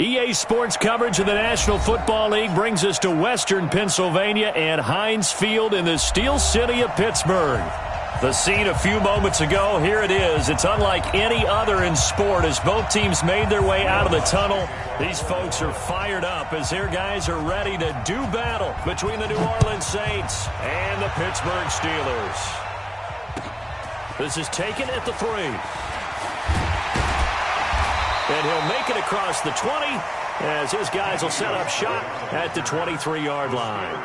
EA Sports coverage of the National Football League brings us to Western Pennsylvania and Heinz Field in the Steel City of Pittsburgh. The scene a few moments ago, here it is. It's unlike any other in sport as both teams made their way out of the tunnel. These folks are fired up as their guys are ready to do battle between the New Orleans Saints and the Pittsburgh Steelers. This is taken at the 3. And he'll make it across the 20 as his guys will set up shop at the 23-yard line.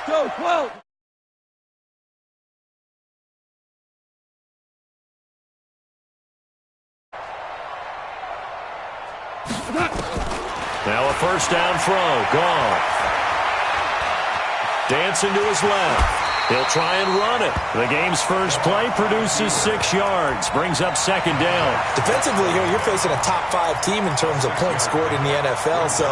Go, 12. Now a first down throw. Gone. Dancing to his left. He'll try and run it. The game's first play produces 6 yards. Brings up second down. Defensively here, you're facing a top 5 team in terms of points scored in the NFL. So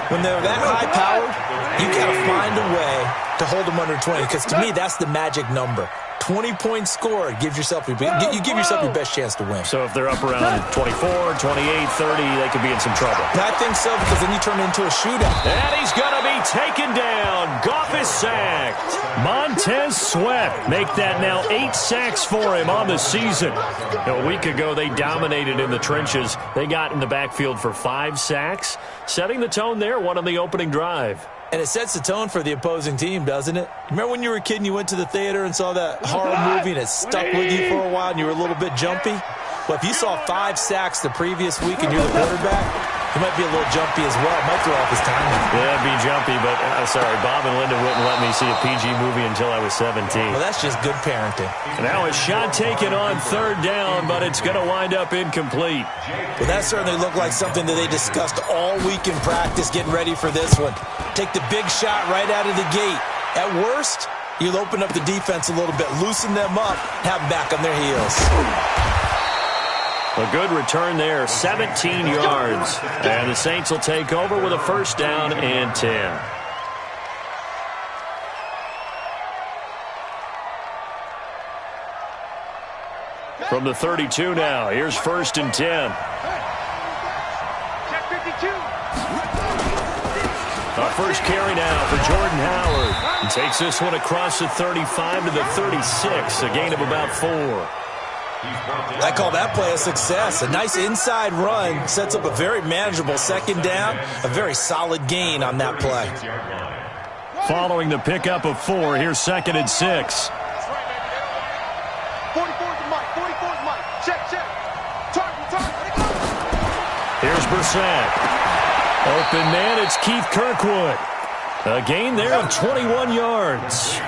when they're that high-powered, you got to find a way to hold them under 20. Because to me, that's the magic number. 20 points scored gives yourself you give yourself your best chance to win. So if they're up around 24, 28, 30, they could be in some trouble. I think so, because then you turn it into a shootout. And he's going to be taken down. Goff is sacked. Montez Sweat make that now 8 sacks for him on the season. A week ago, they dominated in the trenches. They got in the backfield for 5 sacks, setting the tone there, one on the opening drive. And it sets the tone for the opposing team, doesn't it? Remember when you were a kid and you went to the theater and saw that horror movie and it stuck with you for a while and you were a little bit jumpy? Well, if you saw 5 sacks the previous week and you're the quarterback, you might be a little jumpy as well. It might throw off his timing. Yeah, it'd be jumpy, but sorry, Bob and Linda wouldn't let me see a PG movie until I was 17. Well, that's just good parenting. Now a shot taken on third down, but it's going to wind up incomplete. Well, that certainly looked like something that they discussed all week in practice getting ready for this one. Take the big shot right out of the gate. At worst, you'll open up the defense a little bit, loosen them up, have them back on their heels. A good return there, 17 yards. And the Saints will take over with a first down and 10. From the 32 now, here's first and 10. Our first carry now for Jordan Howard. He takes this one across the 35 to the 36, a gain of about 4. I call that play a success. A nice inside run sets up a very manageable second down, a very solid gain on that play. Following the pickup of 4, here's second and 6. 44's Mike. 44's Mike. Check. Target. Here's Brissett. Open man, it's Keith Kirkwood. A gain there of 21 yards.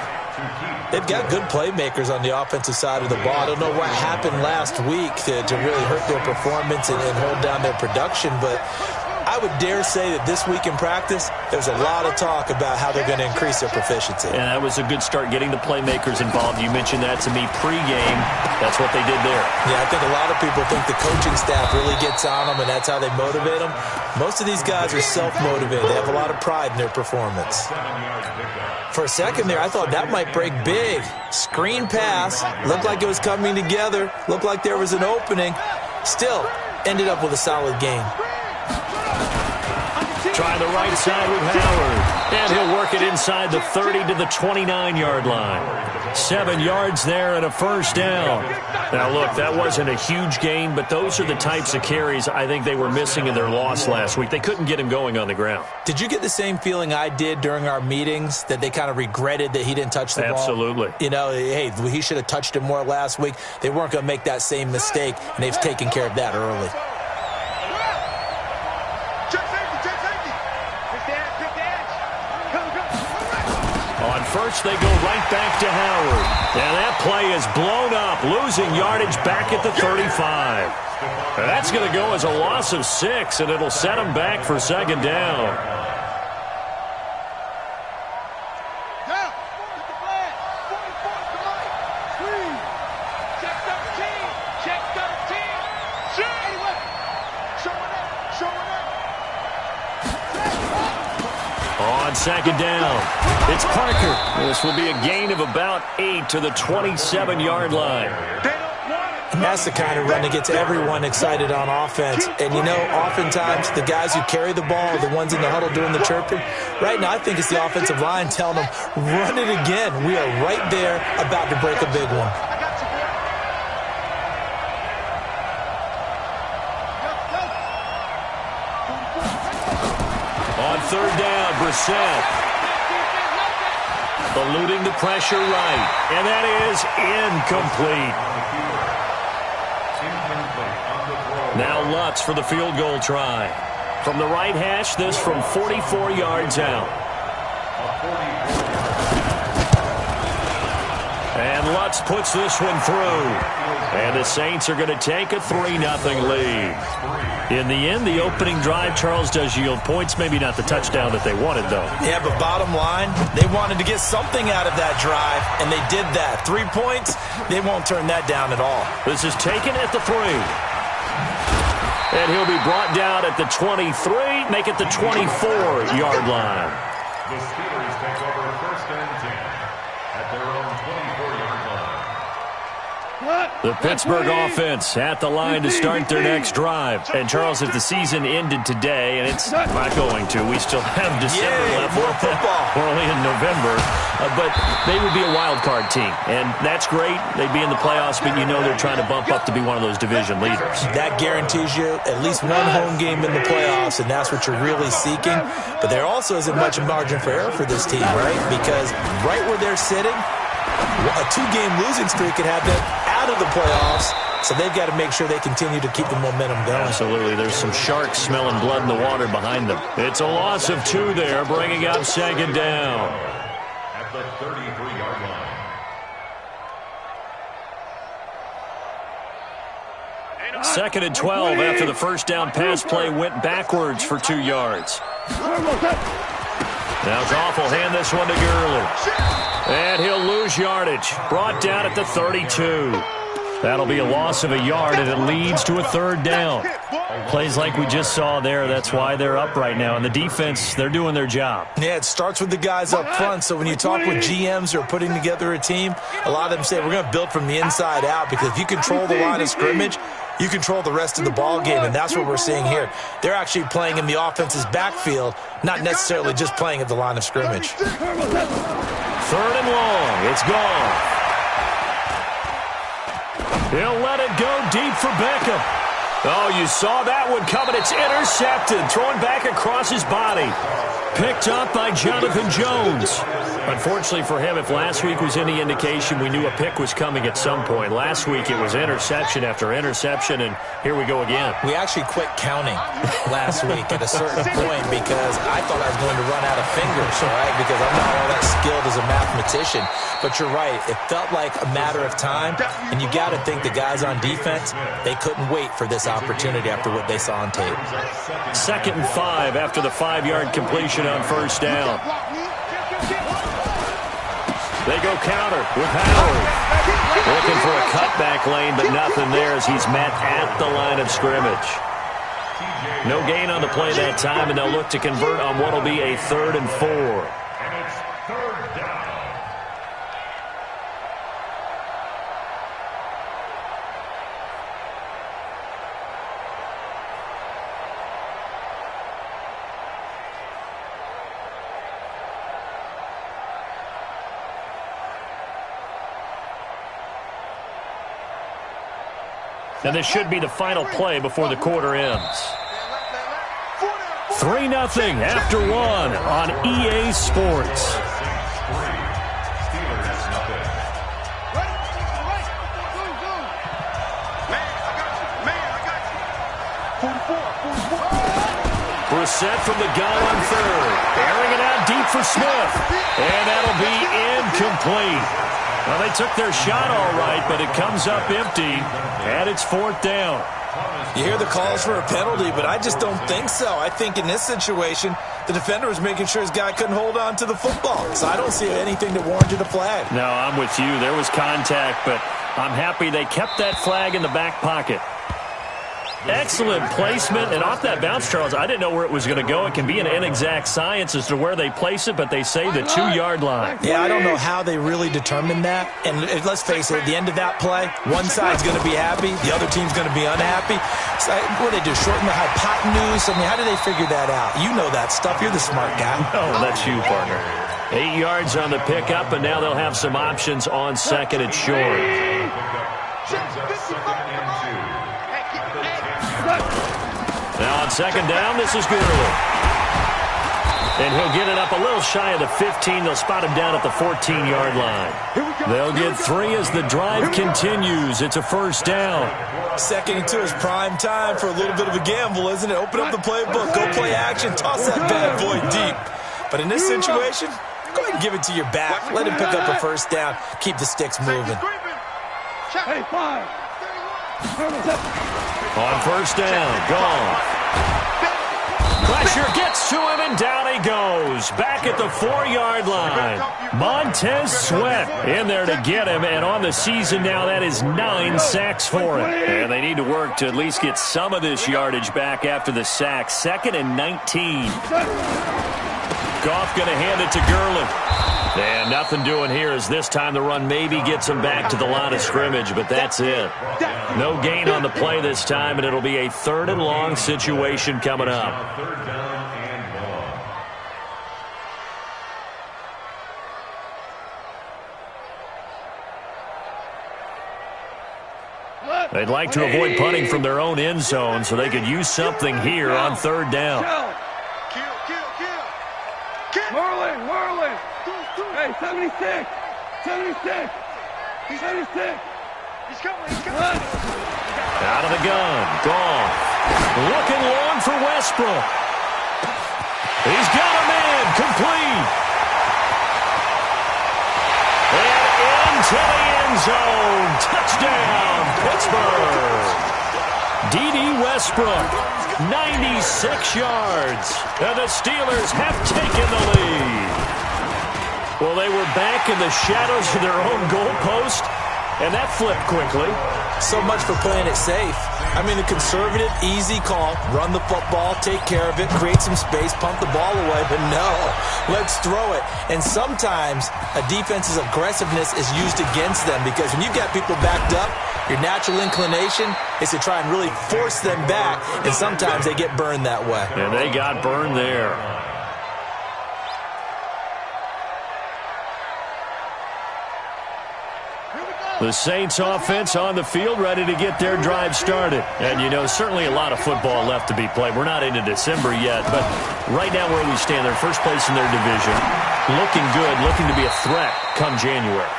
They've got good playmakers on the offensive side of the ball. I don't know what happened last week to really hurt their performance and hold down their production, but I would dare say that this week in practice, there's a lot of talk about how they're going to increase their proficiency. And that was a good start getting the playmakers involved. You mentioned that to me pregame. That's what they did there. Yeah, I think a lot of people think the coaching staff really gets on them, and that's how they motivate them. Most of these guys are self-motivated. They have a lot of pride in their performance. For a second there, I thought that might break big. Screen pass. Looked like it was coming together. Looked like there was an opening. Still, ended up with a solid game. Try the right side with Howard. And he'll work it inside the 30 to the 29-yard line. 7 yards there and a first down. Now, look, that wasn't a huge gain, but those are the types of carries I think they were missing in their loss last week. They couldn't get him going on the ground. Did you get the same feeling I did during our meetings, that they kind of regretted that he didn't touch the ball? Absolutely. You know, hey, he should have touched it more last week. They weren't going to make that same mistake, and they've taken care of that early. On first, they go right back to Howard. And that play is blown up, losing yardage back at the 35. And that's going to go as a loss of 6, and it'll set them back for second down. On second down, it's Parker. This will be a gain of about 8 to the 27-yard line. And that's the kind of run that gets everyone excited on offense. And, you know, oftentimes the guys who carry the ball are the ones in the huddle doing the chirping. Right now, I think it's the offensive line telling them, run it again. We are right there about to break a big one. On third down, Brissett. Eluding the pressure right. And that is incomplete. Now Lutz for the field goal try. From the right hash, this from 44 yards out. And Lutz puts this one through. And the Saints are going to take a 3-0 lead. In the end, the opening drive, Charles, does yield points. Maybe not the touchdown that they wanted, though. Yeah, but bottom line, they wanted to get something out of that drive, and they did that. 3 points, they won't turn that down at all. This is taken at the 3. And he'll be brought down at the 23, make it the 24-yard line. The Steelers take over first and 10 at their own 24-yard line. The Pittsburgh offense at the line to start their next drive. And, Charles, if the season ended today, and it's not going to, we still have December left. More football. We're only in November. But they would be a wild card team. And that's great. They'd be in the playoffs, but you know they're trying to bump up to be one of those division leaders. That guarantees you at least one home game in the playoffs, and that's what you're really seeking. But there also isn't much margin for error for this team, right? Because right where they're sitting, a 2-game losing streak could have them out of the playoffs, so they've got to make sure they continue to keep the momentum going. Absolutely. There's some sharks smelling blood in the water behind them. It's a loss of 2 there, bringing up second down. At the 33-yard line. Second and 12 after the first down pass play went backwards for 2 yards. Now Goff will hand this one to Gurley. And he'll lose yardage. Brought down at the 32. That'll be a loss of a yard, and it leads to a third down. Plays like we just saw there, that's why they're up right now. And the defense, they're doing their job. Yeah, it starts with the guys up front. So when you talk with GMs who are putting together a team, a lot of them say we're going to build from the inside out, because if you control the line of scrimmage, you control the rest of the ball game, and that's what we're seeing here. They're actually playing in the offense's backfield, not necessarily just playing at the line of scrimmage. Third and long. It's gone. He'll let it go deep for Beckham. Oh, you saw that one coming. It's intercepted. Thrown back across his body. Picked up by Jonathan Jones. Unfortunately for him, if last week was any indication, we knew a pick was coming at some point. Last week it was interception after interception, and here we go again. We actually quit counting last week at a certain point because I thought I was going to run out of fingers, all right, because I'm not all that skilled as a mathematician. But you're right. It felt like a matter of time, and you got to think the guys on defense, they couldn't wait for this opportunity after what they saw on tape. Second and 5 after the 5-yard completion on first down. They go counter with Howard. Looking for a cutback lane, but nothing there as he's met at the line of scrimmage. No gain on the play that time, and they'll look to convert on what will be a 3rd and 4. And it's third down. And this should be the final play before the quarter ends. 3-0 after 1 on EA Sports. Brissett from the gun on third. Airing it out deep for Smith. And that'll be incomplete. Well, they took their shot all right, but it comes up empty, and it's 4th down. You hear the calls for a penalty, but I just don't think so. I think in this situation, the defender was making sure his guy couldn't hold on to the football. So I don't see anything that warranted a flag. No, I'm with you. There was contact, but I'm happy they kept that flag in the back pocket. Excellent placement, and off that bounce, Charles, I didn't know where it was going to go. It can be an inexact science as to where they place it, but they say the 2-yard line. Yeah, I don't know how they really determined that. And let's face it, at the end of that play, one side's going to be happy, the other team's going to be unhappy. So, what do they do, shorten the hypotenuse? I mean, how do they figure that out? You know that stuff. You're the smart guy. Oh, that's you, partner. 8 yards on the pickup, and now they'll have some options on second and short. Now on second down, this is Gurley. And he'll get it up a little shy of the 15. They'll spot him down at the 14-yard line. They'll get 3 as the drive continues. It's a 1st down. 2nd and 2 is prime time for a little bit of a gamble, isn't it? Open up the playbook, go play action, toss that bad boy deep. But in this situation, go ahead and give it to your back. Let him pick up a 1st down. Keep the sticks moving. Hey, 5. On 1st down, gone. Pressure gets to him, and down he goes. Back at the 4-yard line. Montez Sweat in there to get him, and on the season now, that is 9 sacks for him. And they need to work to at least get some of this yardage back after the sack. 2nd and 19. Goff going to hand it to Gurley. And nothing doing here as this time the run maybe gets him back to the line of scrimmage, but that's it. No gain on the play this time, and it'll be a 3rd and long situation coming up. They'd like to avoid punting from their own end zone so they could use something here on 3rd down. Marlin. Hey, 76. 76. 76. He's coming. Out of the gun. Gone. Looking long for Westbrook. He's got a man. Complete. And into the end zone. Touchdown, Pittsburgh. D.D. Westbrook, 96 yards. And the Steelers have taken the lead. Well, they were back in the shadows of their own goalpost, and that flipped quickly. So much for playing it safe. I mean, the conservative, easy call, run the football, take care of it, create some space, pump the ball away, but no, let's throw it. And sometimes a defense's aggressiveness is used against them because when you've got people backed up, your natural inclination is to try and really force them back, and sometimes they get burned that way. And they got burned there. The Saints offense on the field, ready to get their drive started. And, you know, certainly a lot of football left to be played. We're not into December yet, but right now where we stand, they're first place in their division. Looking good, looking to be a threat come January.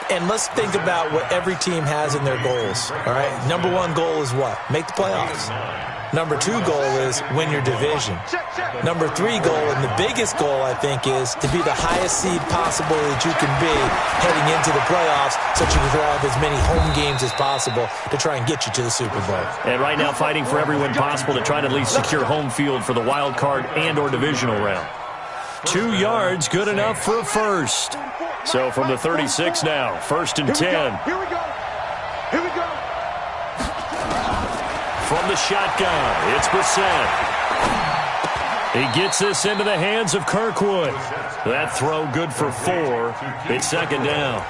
And let's think about what every team has in their goals, all right? Number 1 goal is what? Make the playoffs. Number 2 goal is win your division. Number 3 goal, and the biggest goal, I think, is to be the highest seed possible that you can be heading into the playoffs so that you can have as many home games as possible to try and get you to the Super Bowl. And right now fighting for every win possible to try to at least secure home field for the wild card and or divisional round. 2 yards, good enough for a first. So from the 36 now, 1st and 10. Here we go. From the shotgun, it's Brissett. He gets this into the hands of Kirkwood. That throw good for 4. It's 2nd down.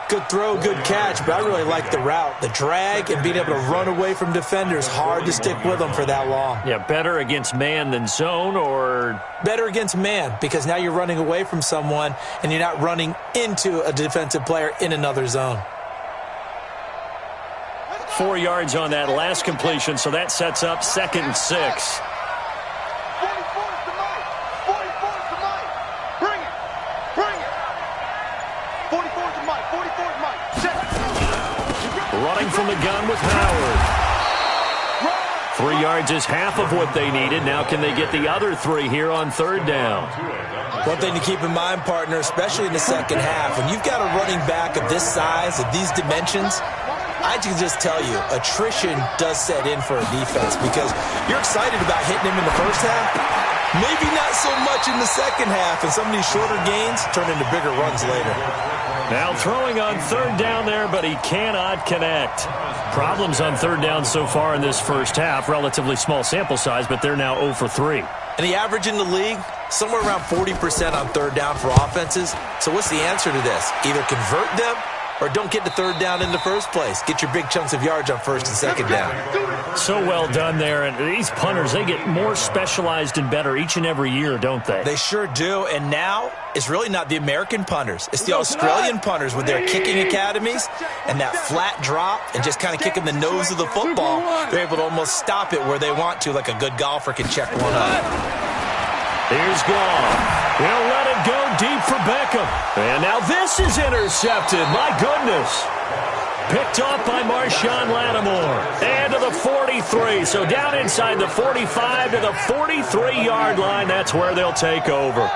Good throw, good catch, but I really like the route. The drag and being able to run away from defenders, hard to stick with them for that long. Yeah, better against man than zone, or? Better against man, because now you're running away from someone and you're not running into a defensive player in another zone. 4 yards on that last completion, so that sets up 2nd and 6. 44 is the mic. 44 is the mic. Bring it. Bring it. 44 is the mic. 44 is the mic. Check. Running from the gun with Howard. 3 yards is half of what they needed. Now can they get the other 3 here on 3rd down? One thing to keep in mind, partner, especially in the second half, when you've got a running back of this size, of these dimensions, I can just tell you, attrition does set in for a defense because you're excited about hitting him in the first half, maybe not so much in the second half, and some of these shorter gains turn into bigger runs later. Now throwing on 3rd down there, but he cannot connect. Problems on 3rd down so far in this first half. Relatively small sample size, but they're now 0 for 3. And the average in the league, somewhere around 40% on 3rd down for offenses. So what's the answer to this? Either convert them or don't get to 3rd down in the first place. Get your big chunks of yards on 1st and 2nd down. So well done there. And these punters, they get more specialized and better each and every year, don't they? They sure do. And now it's really not the American punters. It's the Australian punters with their kicking academies and that flat drop and just kind of kicking the nose of the football. They're able to almost stop it where they want to, like a good golfer can check one up. Here's Goff. He'll let it go deep for Beckham. And now this is intercepted. My goodness. Picked off by Marshawn Lattimore. And to the 43. So down inside the 45 to the 43-yard line. That's where they'll take over.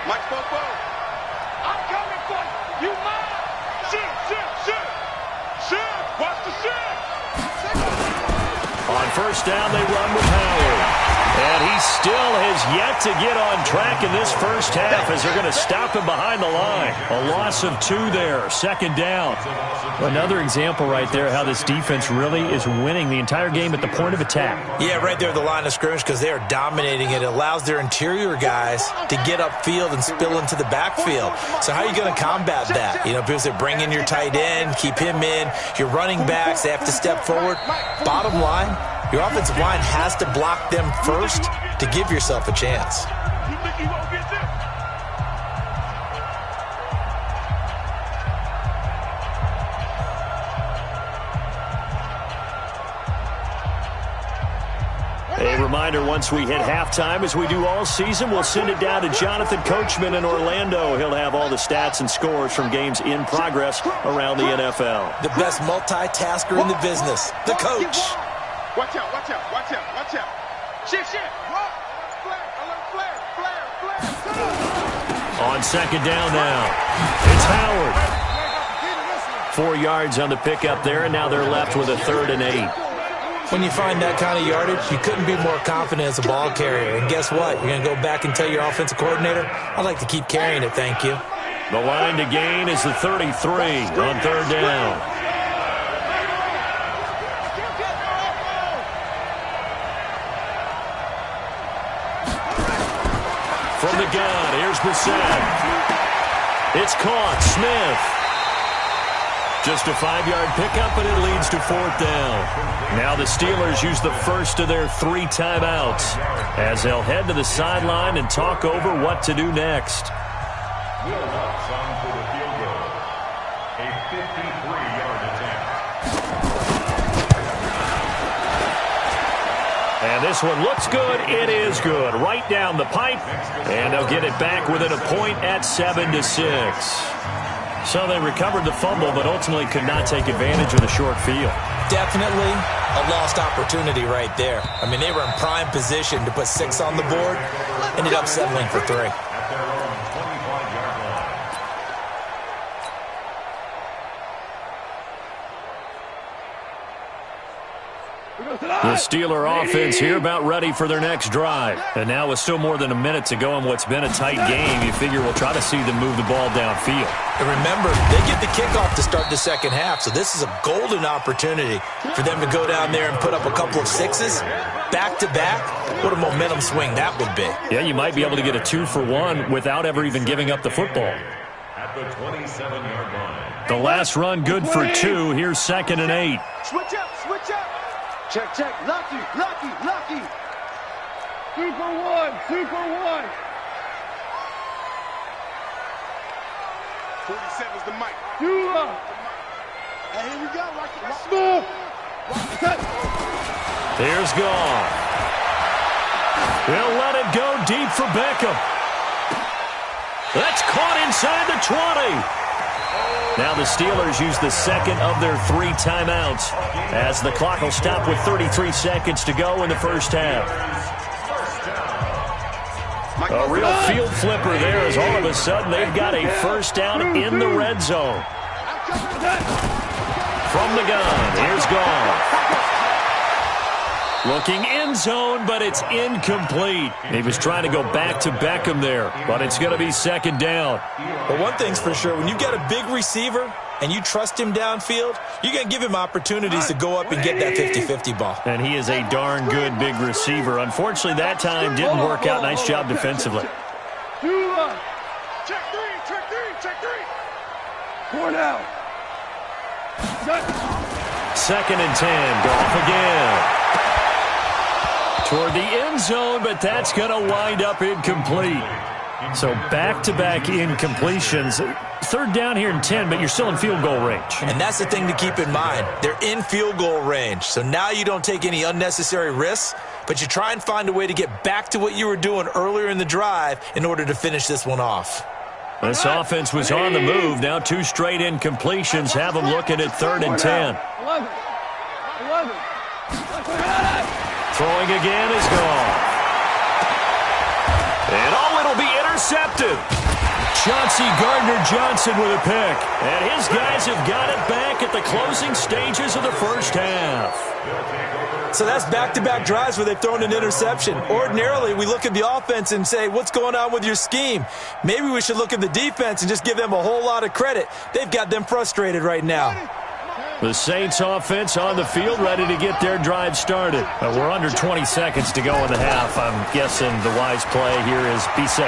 Mike Bobo. I'm coming for you. You mine. Shit. Watch the shit. On 1st down, they run with Howard. And he still has yet to get on track in this first half as they're going to stop him behind the line. A loss of 2 there, 2nd down. Another example right there how this defense really is winning the entire game at the point of attack. Yeah, right there at the line of scrimmage because they are dominating it. It allows their interior guys to get upfield and spill into the backfield. So how are you going to combat that? You know, because they bring in your tight end, keep him in. Your running backs, they have to step forward. Bottom line, your offensive line has to block them first to give yourself a chance. You think you won't get this? A reminder, once we hit halftime, as we do all season, we'll send it down to Jonathan Coachman in Orlando. He'll have all the stats and scores from games in progress around the NFL. The best multitasker in the business, the coach. Watch out. Shit. Flare. On 2nd down now, it's Howard. 4 yards on the pickup there, and now they're left with a 3rd and 8. When you find that kind of yardage, you couldn't be more confident as a ball carrier. And guess what? You're going to go back and tell your offensive coordinator, I'd like to keep carrying it, thank you. The line to gain is the 33 on 3rd down. From the gun, here's Brissett. It's caught. Smith. Just a 5-yard pickup, and it leads to 4th down. Now the Steelers use the first of their 3 timeouts as they'll head to the sideline and talk over what to do next. Will Lutz on for the field goal. A 53-yard attempt. And this one looks good. It is good. Right down the pipe. And they'll get it back within a point at 7-6. So they recovered the fumble, but ultimately could not take advantage of the short field. Definitely a lost opportunity right there. I mean, they were in prime position to put 6 on the board. Ended up settling for 3. The Steeler offense here about ready for their next drive. And now with still more than a minute to go in what's been a tight game, you figure we'll try to see them move the ball downfield. And remember, they get the kickoff to start the second half, so this is a golden opportunity for them to go down there and put up a couple of 6s back-to-back. What a momentum swing that would be. Yeah, you might be able to get a 2-for-1 without ever even giving up the football. At the 27-yard line. The last run good for 2. Here's 2nd and 8. Switch up. Check. Lucky. 2 for 1. 47's the mic. Hey, here we go. Smooth. Here's Goff. He'll let it go deep for Beckham. That's caught inside the 20. Now the Steelers use the second of their 3 timeouts as the clock will stop with 33 seconds to go in the first half. A real field flipper there as all of a sudden they've got a first down in the red zone. From the gun, here's Goff. Looking end zone, but it's incomplete. He was trying to go back to Beckham there, but it's going to be second down. Well, one thing's for sure. When you've got a big receiver and you trust him downfield, you're going to give him opportunities to go up and get that 50-50 ball. And he is a darn good big receiver. Unfortunately, that time didn't work out. Nice job defensively. Check three. 4 down. Second and 10. Goff again. Toward the end zone, but that's going to wind up incomplete. So back-to-back incompletions. Third down here in 10, but you're still in field goal range. And that's the thing to keep in mind. They're in field goal range. So now you don't take any unnecessary risks, but you try and find a way to get back to what you were doing earlier in the drive in order to finish this one off. This offense was on the move. Now 2 straight incompletions have them looking at 3rd and 10. 11. Throwing again is Goff. And it'll be intercepted. Chauncey Gardner-Johnson with a pick. And his guys have got it back at the closing stages of the first half. So that's back-to-back drives where they've thrown an interception. Ordinarily, we look at the offense and say, what's going on with your scheme? Maybe we should look at the defense and just give them a whole lot of credit. They've got them frustrated right now. The Saints offense on the field ready to get their drive started. We're under 20 seconds to go in the half. I'm guessing the wise play here is be safe.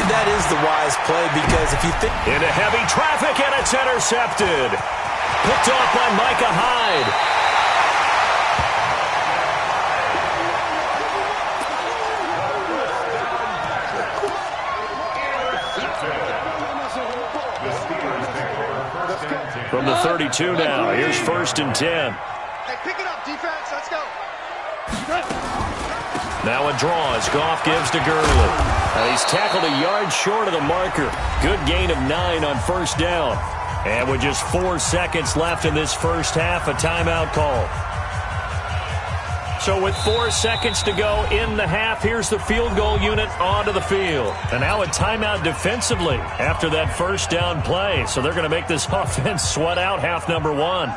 That is the wise play because if you think... Into heavy traffic and it's intercepted. Picked off by Micah Hyde. From the 32 now, here's 1st and 10. Hey, pick it up, defense. Let's go. Now a draw as Goff gives to Gurley. He's tackled a yard short of the marker. Good gain of 9 on first down. And with just 4 seconds left in this first half, a timeout call. So with 4 seconds to go in the half, here's the field goal unit onto the field. And now a timeout defensively after that first down play. So they're going to make this offense sweat out half number 1.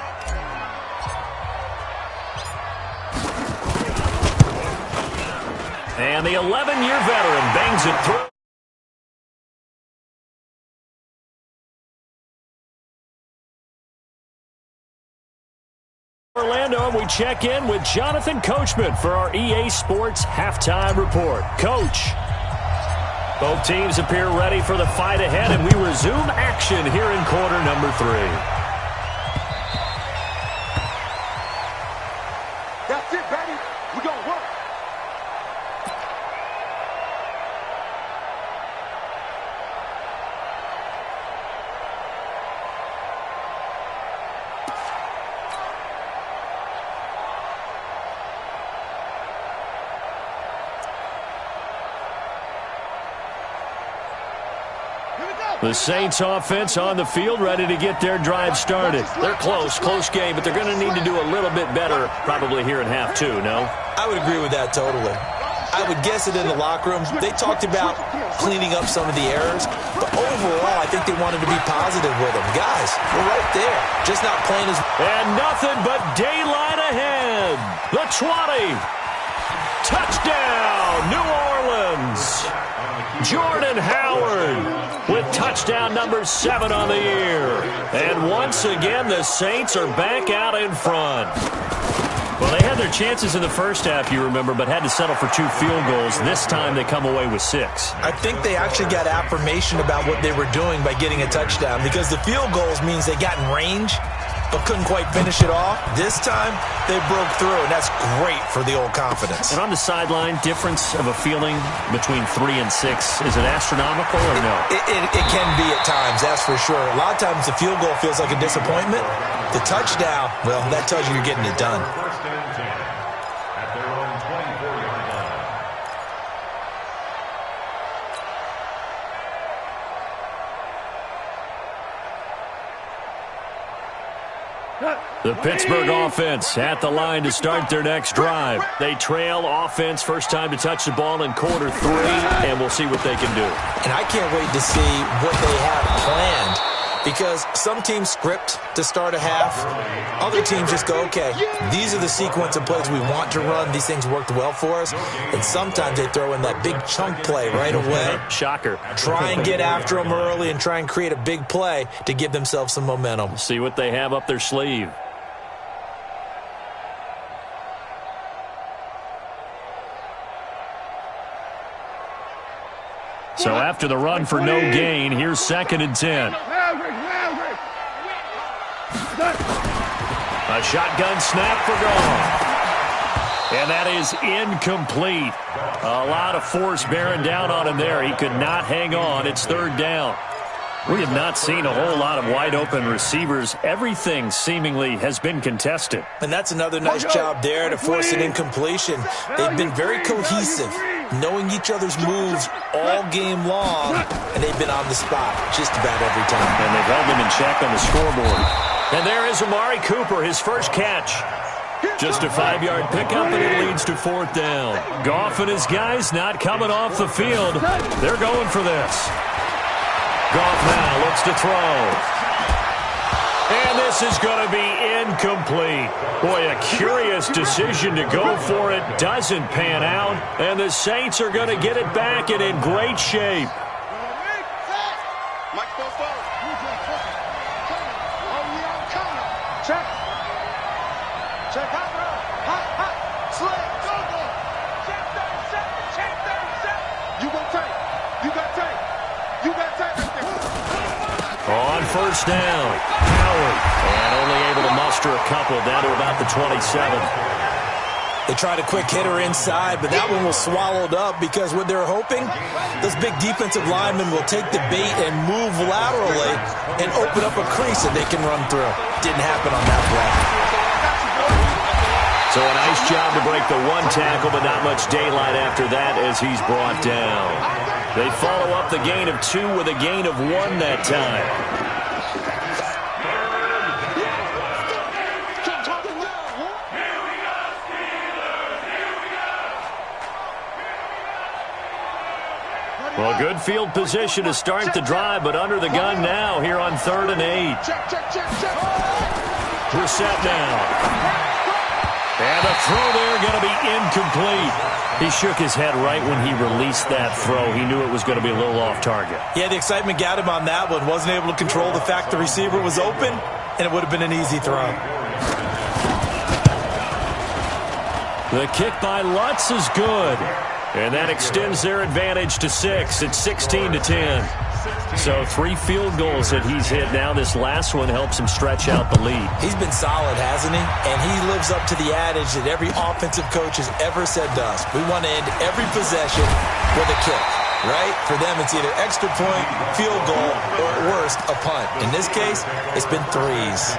And the 11-year veteran bangs it through. Orlando, and we check in with Jonathan Coachman for our EA Sports Halftime Report. Coach, both teams appear ready for the fight ahead, and we resume action here in quarter number 3. That's it, baby. We're going to work. The Saints offense on the field ready to get their drive started. They're close game, but they're going to need to do a little bit better probably here in half 2, no? I would agree with that totally. I would guess it in the locker room. They talked about cleaning up some of the errors, but overall I think they wanted to be positive with them. Guys, we're right there, just not playing as... And nothing but daylight ahead. The 20. Touchdown, New Orleans. Jordan Howard with touchdown number 7 on the year. And once again, the Saints are back out in front. Well, they had their chances in the first half, you remember, but had to settle for 2 field goals. This time they come away with 6. I think they actually got affirmation about what they were doing by getting a touchdown because the field goals means they got in range. but couldn't quite finish it off. This time, they broke through, and that's great for the old confidence. And on the sideline, difference of a feeling between 3 and 6, is it astronomical or no? It can be at times, that's for sure. A lot of times the field goal feels like a disappointment. The touchdown, well, that tells you you're getting it done. First and 10 at their own 24-yard line. The Pittsburgh offense at the line to start their next drive. They trail offense, first time to touch the ball in quarter 3, and we'll see what they can do. And I can't wait to see what they have planned, because some teams script to start a half. Other teams just go, okay, these are the sequence of plays we want to run. These things worked well for us. And sometimes they throw in that big chunk play right away. Shocker. Try and get after them early and try and create a big play to give themselves some momentum. See what they have up their sleeve. So after the run for no gain, here's 2nd and 10. A shotgun snap for gone. And that is incomplete. A lot of force bearing down on him there. He could not hang on. It's 3rd down. We have not seen a whole lot of wide-open receivers. Everything seemingly has been contested. And that's another nice job there to force an incompletion. They've been very cohesive, knowing each other's moves all game long, and they've been on the spot just about every time. And they've held them in check on the scoreboard. And there is Amari Cooper, his first catch. Just a 5-yard pickup, and it leads to 4th down. Goff and his guys not coming off the field. They're going for this. Goff now looks to throw. And this is going to be incomplete. Boy, a curious decision to go for it. Doesn't pan out. And the Saints are going to get it back and in great shape. Check. Check. Hot. Slick. Go. Check 37. Check 37. You got tape. You got tape. You got tape right there. On first down, Howard. And only able to muster a couple down to about the 27. They tried a quick hitter inside, but that one was swallowed up because what they're hoping, those big defensive linemen will take the bait and move laterally and open up a crease that they can run through. Didn't happen on that play. So a nice job to break the one tackle, but not much daylight after that as he's brought down. They follow up the gain of 2 with a gain of 1 that time. Well, good field position to start the drive, but under the gun now here on 3rd and 8. Brissett now. And the throw there going to be incomplete. He shook his head right when he released that throw. He knew it was going to be a little off target. Yeah, the excitement got him on that one. Wasn't able to control the fact the receiver was open, and it would have been an easy throw. The kick by Lutz is good. And that extends their advantage to 6. It's 16-10. So 3 field goals that he's hit now. This last one helps him stretch out the lead. He's been solid, hasn't he? And he lives up to the adage that every offensive coach has ever said to us. We want to end every possession with a kick, right? For them, it's either extra point, field goal, or at worst, a punt. In this case, it's been 3s.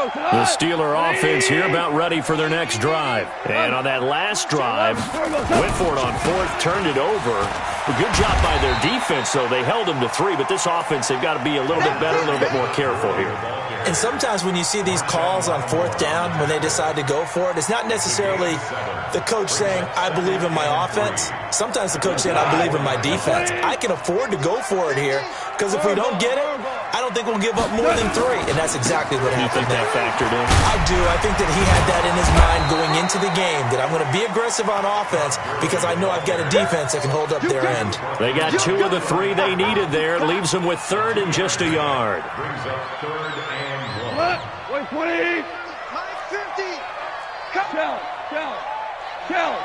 The Steeler offense here about ready for their next drive. And on that last drive, went for it on 4th, turned it over. A good job by their defense, though. They held them to 3, but this offense, they've got to be a little bit better, a little bit more careful here. And sometimes when you see these calls on 4th down, when they decide to go for it, it's not necessarily the coach saying, I believe in my offense. Sometimes the coach saying, I believe in my defense. I can afford to go for it here, because if we don't get it, I don't think we'll give up more than 3. And that's exactly what happened. You think that factored in? I do. I think that he had that in his mind going into the game, that I'm going to be aggressive on offense because I know I've got a defense that can hold up their end. They got 2 of the 3 they needed there. Leaves them with 3rd and just a yard. Brings up 3rd and 1. Wait, 20. Mike 50. Come. Shell. Come.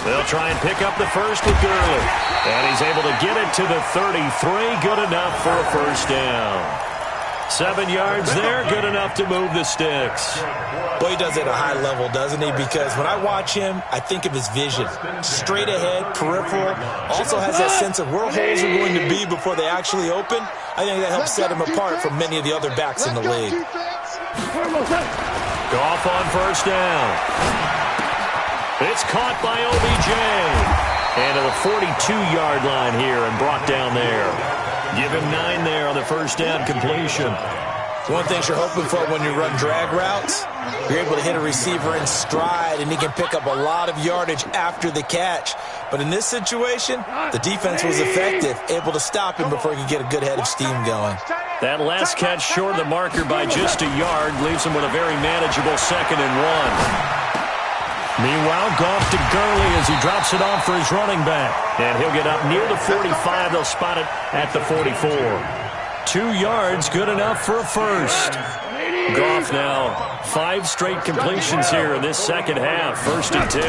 They'll try and pick up the first with Gurley. And he's able to get it to the 33. Good enough for a first down. 7 yards there, good enough to move the sticks. Boy, he does it at a high level, doesn't he? Because when I watch him, I think of his vision. Straight ahead, peripheral. Also has that sense of where holes are going to be before they actually open. I think that helps set him apart from many of the other backs in the league. Goff on first down. It's caught by OBJ. And to the 42-yard line here and brought down there. Give him 9 there on the first down completion. One thing you're hoping for when you run drag routes, you're able to hit a receiver in stride, and he can pick up a lot of yardage after the catch. But in this situation, the defense was effective, able to stop him before he could get a good head of steam going. That last catch short of the marker by just a yard leaves him with a very manageable 2nd and 1. Meanwhile, Goff to Gurley as he drops it off for his running back. And he'll get up near the 45. They'll spot it at the 44. 2 yards, good enough for a first. Goff now 5 straight completions here in this second half. 1st and 10.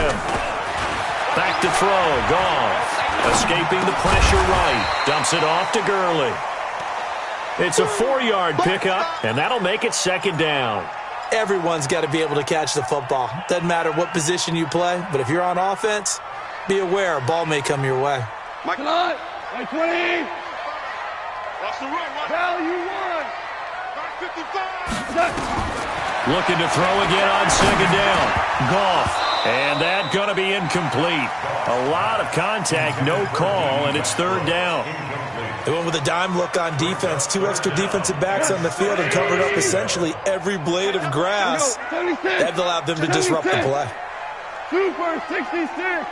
Back to throw. Goff escaping the pressure right. Dumps it off to Gurley. It's a 4-yard pickup, and that'll make it 2nd down. Everyone's got to be able to catch the football. Doesn't matter what position you play, but if you're on offense, be aware a ball may come your way. Michael on. 20. Watch the run. Hell, you won. 55. Looking to throw again on 2nd down. Goff. And that going to be incomplete. A lot of contact, no call, and it's 3rd down. They went with a dime look on defense. 2 extra defensive backs on the field and covered up essentially every blade of grass. That allowed them to disrupt the play. 2 for 66.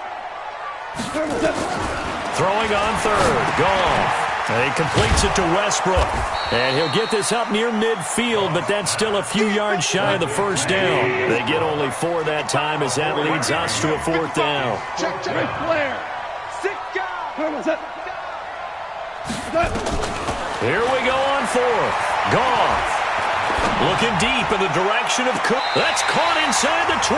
Throwing on 3rd. Goff. And he completes it to Westbrook. And he'll get this up near midfield, but that's still a few yards shy of the first down. They get only 4 that time as that leads us to a 4th down. Check. Flair. 6 guys. Here we go on 4th. Goff. Looking deep in the direction of Cook. That's caught inside the 20.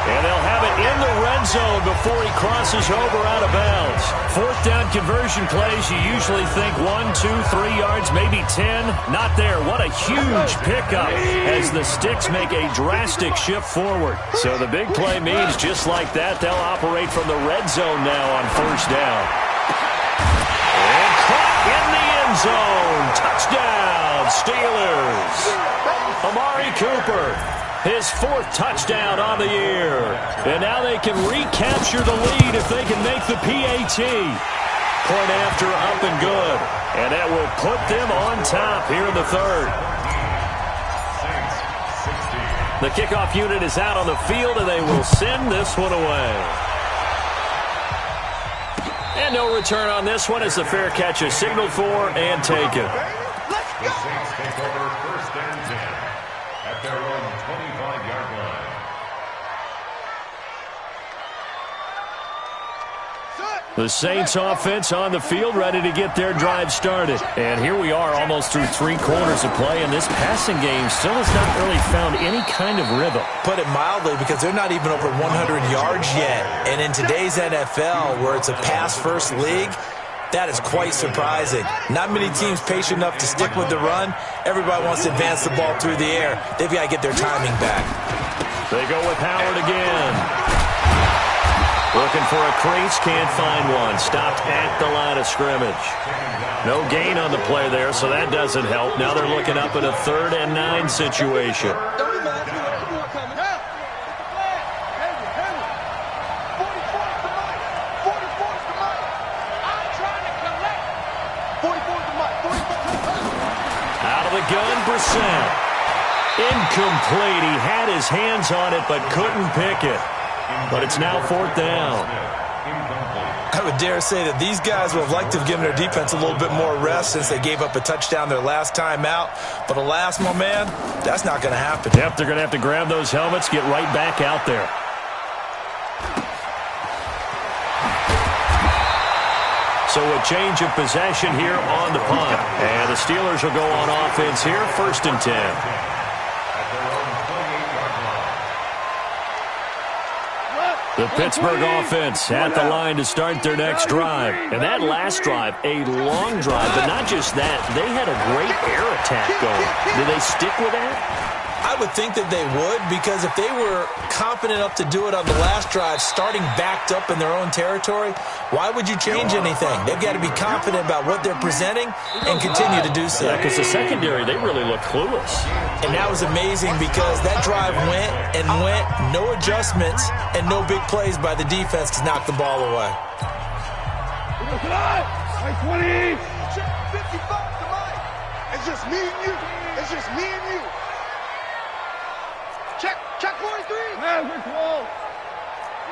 And they'll have it in the red zone before he crosses over out of bounds. 4th down conversion plays, you usually think 1, 2, 3 yards, maybe 10. Not there. What a huge pickup as the sticks make a drastic shift forward. So the big play means just like that, they'll operate from the red zone now on 1st down. And caught in the end zone. Touchdown, Steelers. Amari Cooper. His 4th touchdown on the year. And now they can recapture the lead if they can make the PAT. Point after up and good. And that will put them on top here in the 3rd. The kickoff unit is out on the field, and they will send this one away. And no return on this one as the fair catch is signaled for and taken. The Saints take over 1st and 10 at their own 25-yard line. The Saints offense on the field ready to get their drive started. And here we are almost through 3 quarters of play, and this passing game still has not really found any kind of rhythm. Put it mildly, because they're not even over 100 yards yet. And in today's NFL, where it's a pass-first league, that is quite surprising. Not many teams patient enough to stick with the run. Everybody wants to advance the ball through the air. They've got to get their timing back. They go with Howard again. Looking for a crease, can't find one. Stopped at the line of scrimmage. No gain on the play there, so that doesn't help. Now they're looking up at a 3rd and 9 situation. Out of the gun, Brissett. Incomplete. He had his hands on it, but couldn't pick it. But it's now 4th down. I would dare say that these guys would have liked to have given their defense a little bit more rest since they gave up a touchdown their last time out. But alas, my man, that's not going to happen. Yep, they're going to have to grab those helmets, get right back out there. So a change of possession here on the punt. And the Steelers will go on offense here, 1st and 10. The Pittsburgh offense at the line to start their next drive. And that last drive, a long drive, but not just that. They had a great air attack going. Do they stick with that? I would think that they would, because if they were confident enough to do it on the last drive, starting backed up in their own territory, why would you change anything? They've got to be confident about what they're presenting and continue to do so. Yeah, because the secondary, they really look clueless. And that was amazing because that drive went and went, no adjustments, and no big plays by the defense to knock the ball away. 20. 55 to Mike. It's just me and you. It's just me and you. Check 43. Maverick, wall.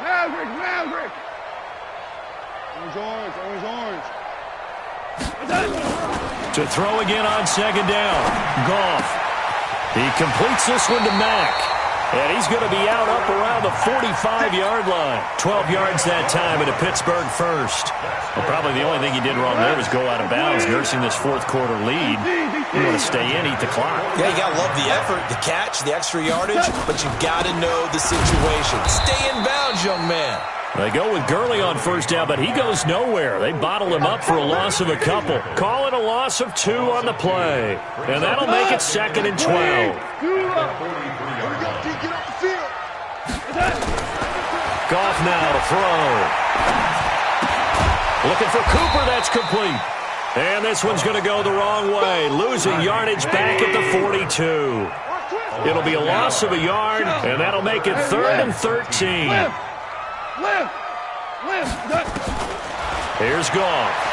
Maverick. Orange. To throw again on second down. Goff. He completes this one to Mack. And he's going to be out up around the 45-yard line. 12 yards that time and a Pittsburgh first. Well, probably the only thing he did wrong there was go out of bounds, nursing this fourth-quarter lead. You want to stay in, eat the clock. Yeah, you got to love the effort, the catch, the extra yardage, but you've got to know the situation. Stay in bounds, young man. They go with Gurley on first down, but he goes nowhere. They bottle him up for a loss of a couple. Call it a loss of 2 on the play. And that'll make it 2nd and 12. Goff now to throw. Looking for Cooper, that's complete. And this one's going to go the wrong way, losing yardage back at the 42. It'll be a loss of a yard, and that'll make it 3rd and 13. Here's Goff.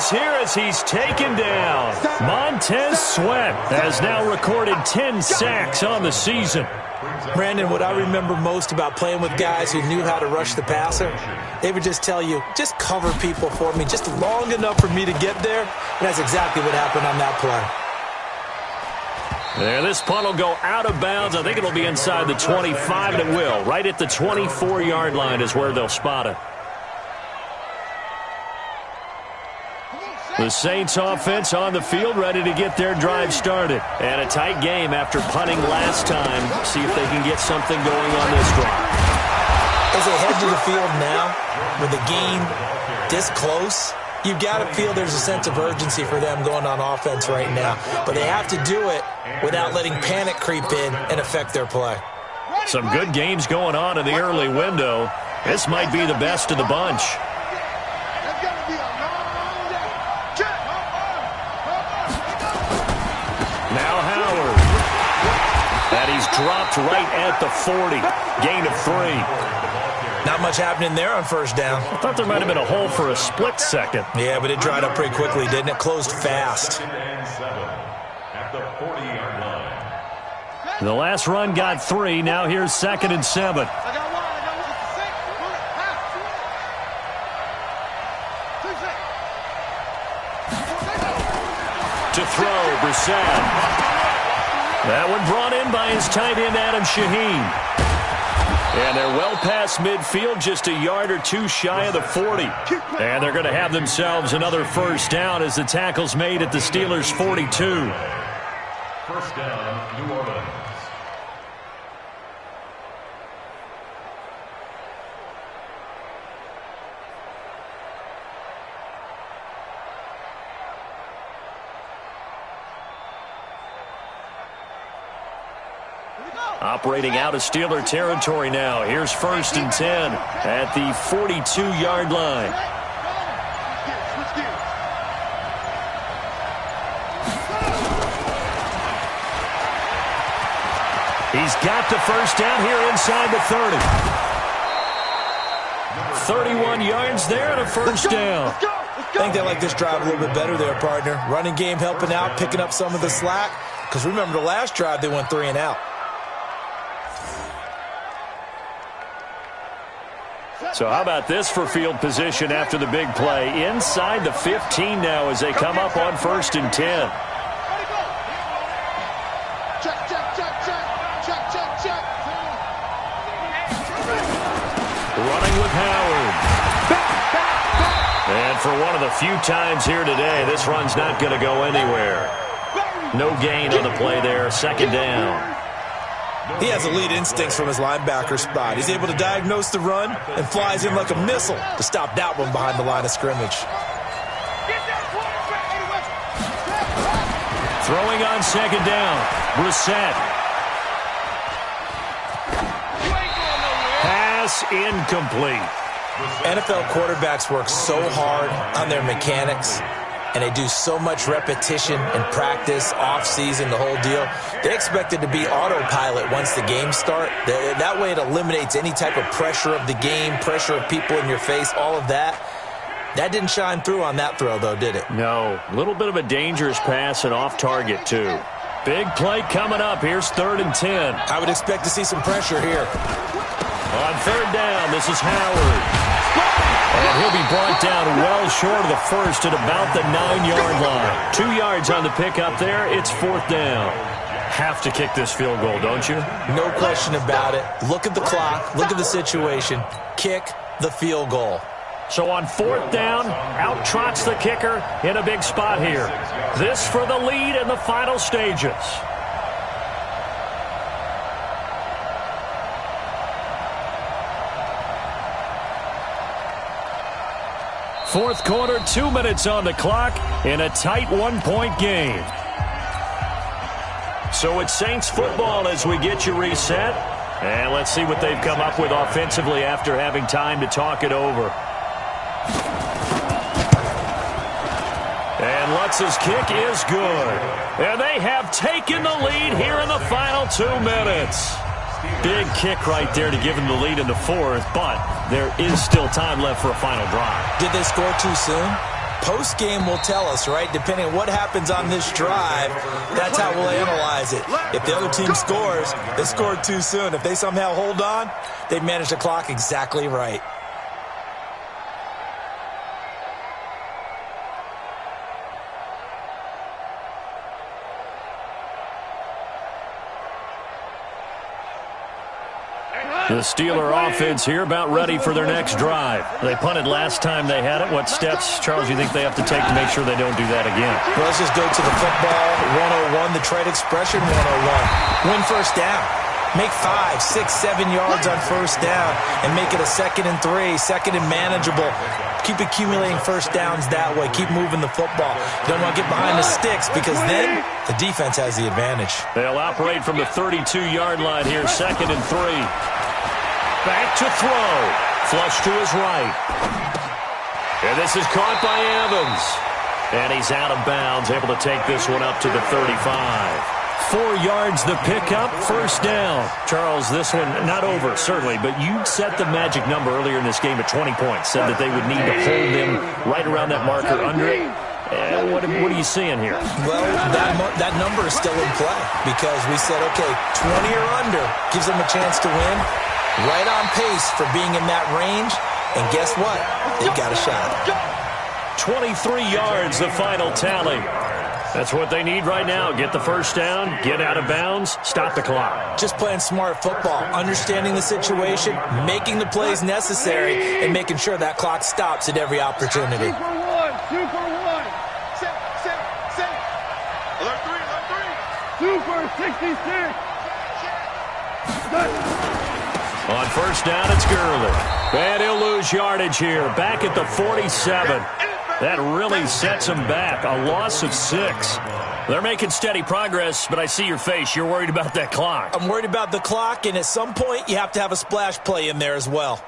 Here as he's taken down. Montez Sweat has now recorded 10 sacks on the season. Brandon, what I remember most about playing with guys who knew how to rush the passer, they would just tell you, just cover people for me, just long enough for me to get there. And that's exactly what happened on that play. And this punt will go out of bounds. I think it'll be inside the 25, and it will. Right at the 24-yard line is where they'll spot it. The Saints offense on the field, ready to get their drive started. And a tight game after punting last time. See if they can get something going on this drive. As they head to the field now, with the game this close, you've got to feel there's a sense of urgency for them going on offense right now. But they have to do it without letting panic creep in and affect their play. Some good games going on in the early window. This might be the best of the bunch. Dropped right at the 40. Gain of 3. Not much happening there on first down. I thought there might have been a hole for a split second. Yeah, but it dried up pretty quickly, didn't it? Closed fast. The last run got 3. Now here's 2nd and 7. To throw, Brissett. That one brought in by his tight end, Adam Shaheen. And they're well past midfield, just a yard or 2 shy of the 40. And they're going to have themselves another first down as the tackle's made at the Steelers' 42. First down, New Orleans. Operating out of Steeler territory now. Here's 1st and 10 at the 42-yard line. He's got the first down here inside the 30. 31 yards there and a first down. I think they like this drive a little bit better there, partner. Running game helping out, picking up some of the slack. Because remember the last drive, they went 3 and out. So how about this for field position after the big play? Inside the 15 now as they come up on 1st and 10. Running with Howard. And for one of the few times here today, this run's not going to go anywhere. No gain on the play there. Second down. He has elite instincts from his linebacker spot. He's able to diagnose the run and flies in like a missile to stop that one behind the line of scrimmage. Throwing on second down. Brissett. Pass incomplete. NFL quarterbacks work so hard on their mechanics, and they do so much repetition and practice, off-season, the whole deal. They expect it to be autopilot once the games start. That way it eliminates any type of pressure of the game, pressure of people in your face, all of that. That didn't shine through on that throw, though, did it? No. A little bit of a dangerous pass and off target, too. Big play coming up. Here's 3rd and 10. I would expect to see some pressure here. On 3rd down, this is Howard. And he'll be brought down well short of the first at about the 9-yard line. 2 yards on the pickup there. It's 4th down. Have to kick this field goal, don't you? No question about it. Look at the clock. Look at the situation. Kick the field goal. So on 4th down, out trots the kicker in a big spot here. This for the lead in the final stages. Fourth quarter, 2 minutes on the clock in a tight 1-point game. So it's Saints football as we get you reset. And let's see what they've come up with offensively after having time to talk it over. And Lutz's kick is good. And they have taken the lead here in the final 2 minutes. Big kick right there to give them the lead in the fourth, but there is still time left for a final drive. Did they score too soon? Post-game will tell us, right? Depending on what happens on this drive, that's how we'll analyze it. If the other team scores, they scored too soon. If they somehow hold on, they manage the clock exactly right. The Steeler offense here about ready for their next drive. They punted last time they had it. What steps, Charles, you think they have to take to make sure they don't do that again? Well, let's just go to the football 101, the trade expression 101. Win first down. Make 5, 6, 7 yards on first down and make it a 2nd and 3, 2nd and manageable. Keep accumulating first downs that way. Keep moving the football. You don't want to get behind the sticks because then the defense has the advantage. They'll operate from the 32-yard line here, 2nd and 3. Back to throw. Flush to his right. And this is caught by Evans. And he's out of bounds, able to take this one up to the 35. 4 yards the pickup, first down. Charles, this one not over, certainly, but you set the magic number earlier in this game at 20 points. Said that they would need to hold them right around that marker under it. What are you seeing here? Well, that number is still in play because we said, okay, 20 or under gives them a chance to win. Right on pace for being in that range. And guess what? They've got a shot. 23 yards, the final tally. That's what they need right now. Get the first down, get out of bounds, stop the clock. Just playing smart football, understanding the situation, making the plays necessary, and making sure that clock stops at every opportunity. 2 for 1. 2 for 1. Set. Alert 3. 2 for 66. On first down, it's Gurley. And he'll lose yardage here. Back at the 47. That really sets them back. A loss of 6. They're making steady progress, but I see your face. You're worried about that clock. I'm worried about the clock, and at some point, you have to have a splash play in there as well.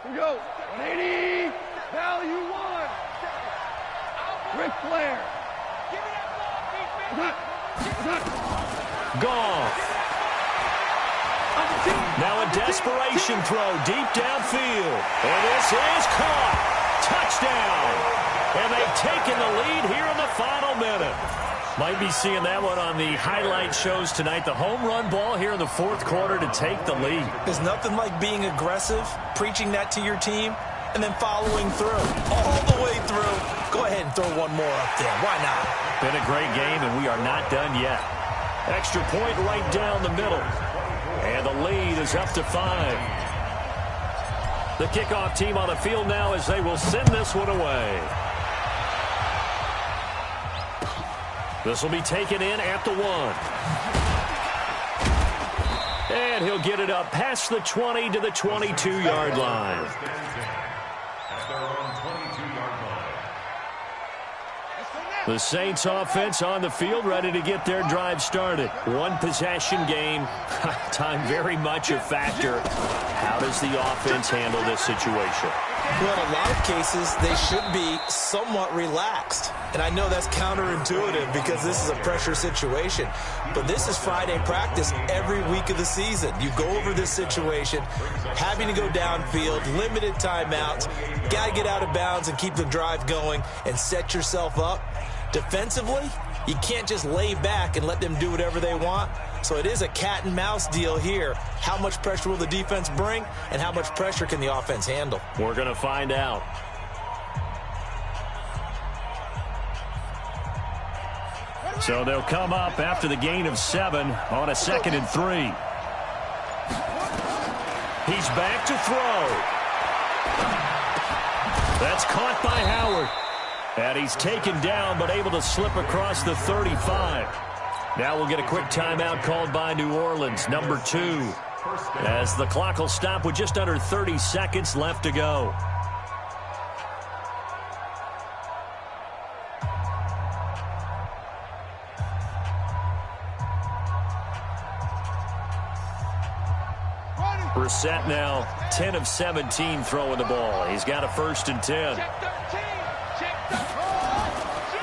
Here we go. 180. Value 1. Ric Flair. Give me that ball, Goff. Now a desperation throw deep downfield. And this is caught. Touchdown. And they've taken the lead here in the final minute. Might be seeing that one on the highlight shows tonight. The home run ball here in the fourth quarter to take the lead. There's nothing like being aggressive, preaching that to your team, and then following through, all the way through. Go ahead and throw one more up there. Why not? Been a great game, and we are not done yet. Extra point right down the middle. And the lead is up to 5. The kickoff team on the field now as they will send this one away. This will be taken in at the 1. And he'll get it up past the 20 to the 22-yard line. The Saints offense on the field, ready to get their drive started. One possession game. Time very much a factor. How does the offense handle this situation? Well, in a lot of cases, they should be somewhat relaxed. And I know that's counterintuitive because this is a pressure situation. But this is Friday practice every week of the season. You go over this situation, having to go downfield, limited timeouts, got to get out of bounds and keep the drive going and set yourself up. Defensively, you can't just lay back and let them do whatever they want. So it is a cat and mouse deal here. How much pressure will the defense bring, and how much pressure can the offense handle? We're going to find out. So they'll come up after the gain of 7 on a 2nd and 3. He's back to throw. That's caught by Howard. And he's taken down but able to slip across the 35. Now we'll get a quick timeout called by New Orleans, number 2, as the clock will stop with just under 30 seconds left to go. Brissett now 10 of 17 throwing the ball. He's got a 1st and 10.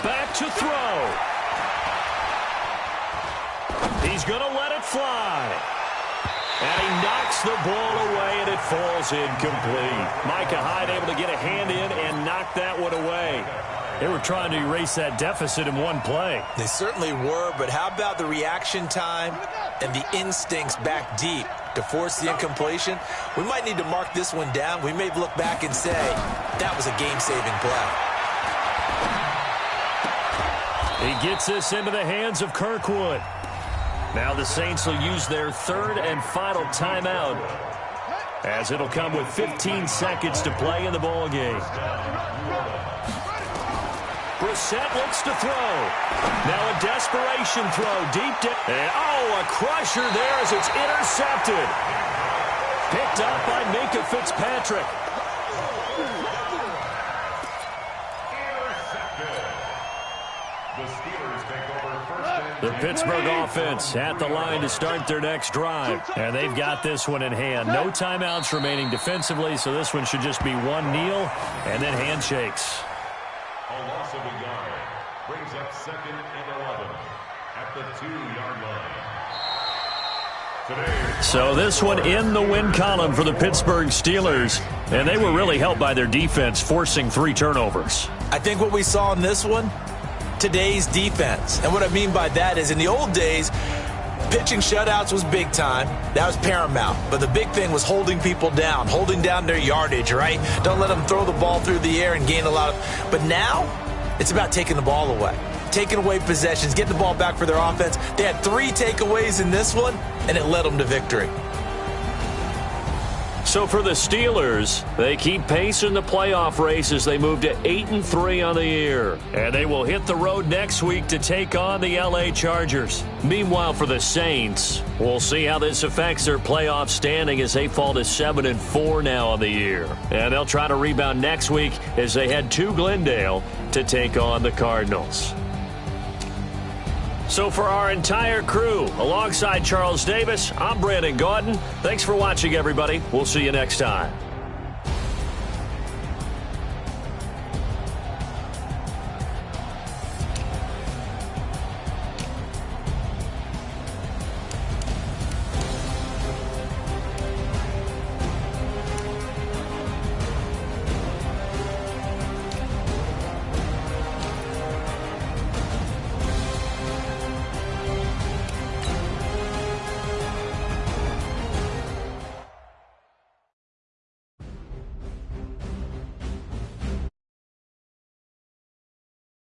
Back to throw. He's going to let it fly. And he knocks the ball away, and it falls incomplete. Micah Hyde able to get a hand in and knock that one away. They were trying to erase that deficit in one play. They certainly were, but how about the reaction time and the instincts back deep to force the incompletion? We might need to mark this one down. We may look back and say that was a game-saving play. He gets this into the hands of Kirkwood. Now the Saints will use their 3rd and final timeout, as it'll come with 15 seconds to play in the ball game. Brissett looks to throw. Now a desperation throw deep down. And a crusher there as it's intercepted. Picked up by Minkah Fitzpatrick. The Pittsburgh offense at the line to start their next drive. And they've got this one in hand. No timeouts remaining defensively, so this one should just be one kneel and then handshakes. A loss of a yard brings up 2nd and 11 at the 2-yard line. So this one in the win column for the Pittsburgh Steelers. And they were really helped by their defense, forcing 3 turnovers. I think what we saw in this one, today's defense. And what I mean by that is in the old days, pitching shutouts was big time. That was paramount. But the big thing was holding people down, holding down their yardage, right? Don't let them throw the ball through the air and gain a lot of... But now, it's about taking the ball away. Taking away possessions, getting the ball back for their offense. They had 3 takeaways in this one, and it led them to victory. So for the Steelers, they keep pace in the playoff race as they move to 8-3 on the year. And they will hit the road next week to take on the LA Chargers. Meanwhile, for the Saints, we'll see how this affects their playoff standing as they fall to 7-4 now on the year. And they'll try to rebound next week as they head to Glendale to take on the Cardinals. So for our entire crew, alongside Charles Davis, I'm Brandon Gaudin. Thanks for watching, everybody. We'll see you next time.